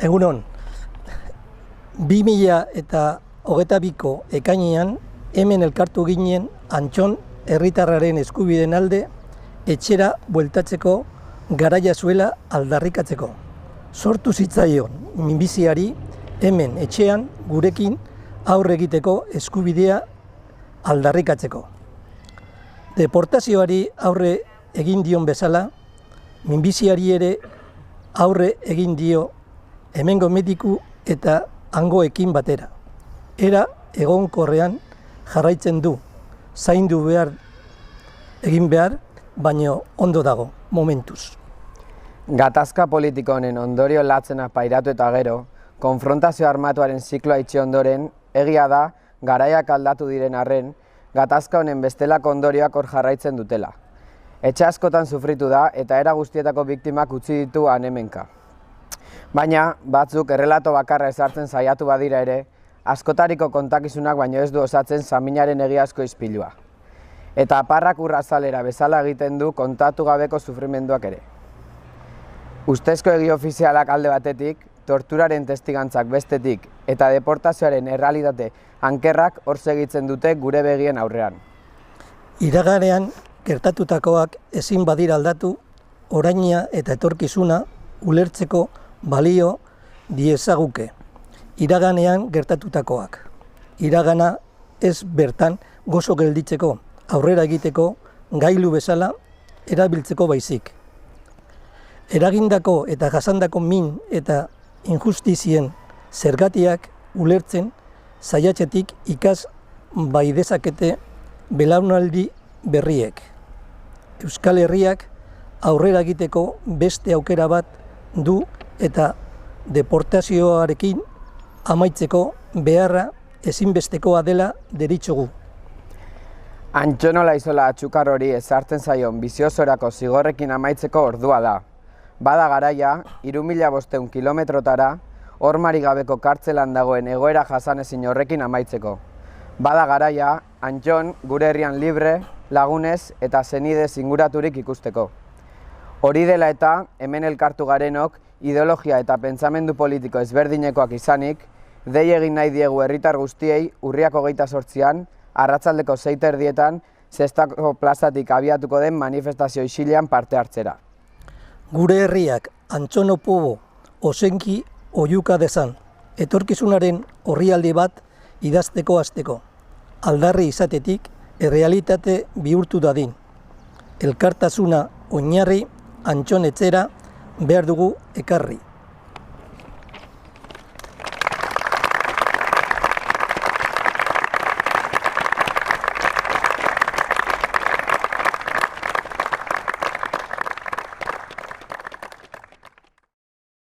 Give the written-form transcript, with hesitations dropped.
Egunon, 2022ko ekainean hemen elkartu ginen Antxon herritarraren eskubideen alde etxera bueltatzeko garaia zuela aldarrikatzeko. Sortu zitzaion minbiziari hemen etxean gurekin aurre egiteko eskubidea aldarrikatzeko. Deportazioari aurre egin dion bezala, minbiziari ere aurre egin dio hemengo mediku eta hangoekin batera. Era egonkorrean jarraitzen du, zaindu egin behar, baino ondo dago, momentuz. Gatazka politiko honen ondorio latzena pairatu eta gero, konfrontazio armatuaren zikloa itxi ondoren, egia da, garaiak aldatu diren arren, gatazka honen bestelako ondorioak hor jarraitzen dutela. Etxe askotan sufritu da eta era guztietako biktimak utzi ditu hemenka. Baina, batzuk errelato bakarra ezartzen saiatu badira ere, askotariko kontakizunak baino ez du osatzen saminaren egiazko ispilua. Eta aparrak urrazalera bezala egiten du kontatu gabeko sufrimenduak ere. Ustezko egi ofizialak alde batetik, torturaren testigantzak bestetik eta deportazioaren errealitate ankerrak hor segitzen dute gure begien aurrean. Iraganean gertatutakoak ezin badira aldatu, oraina eta etorkizuna ulertzeko balio diezaguke. Iraganean gertatutakoak. Iragana ez bertan gozo gelditzeko, aurrera egiteko, gailu bezala erabiltzeko baizik. Eragindako eta jasandako min eta injustizien zergatiak ulertzen saiatzetik ikas bai dezakete belaunaldi berriek. Euskal Herriak aurrera egiteko beste aukera bat du eta deportazioarekin amaitzeko beharra ezinbestekoa dela deritzogu. Antxonola izola atxukar hori ezartzen zaion biziosorako zigorrekin amaitzeko ordua da. Bada garaia, 3.500 kilometrotara, hormari gabeko kartzelan dagoen egoera jasanezin horrekin amaitzeko. Bada garaia, Antxon gure herrian libre, lagunez eta senidez inguraturik ikusteko. Hori dela eta, hemen elkartu garenok, ideologia eta pentsamendu politiko ezberdinekoak izanik, dei egin nahi diegu herritar guztiei urriak 28an, arratsaldeko 6:30 Zestako plazatik abiatuko den manifestazio isilean parte hartzera. Gure herriak Antxono Pobo ozenki oihuka dezan, etorkizunaren orrialde bat idazteko hasteko, aldarri izatetik errealitate bihurtu dadin. Elkartasuna oinarri Antxon etxera behar dugu ekarri.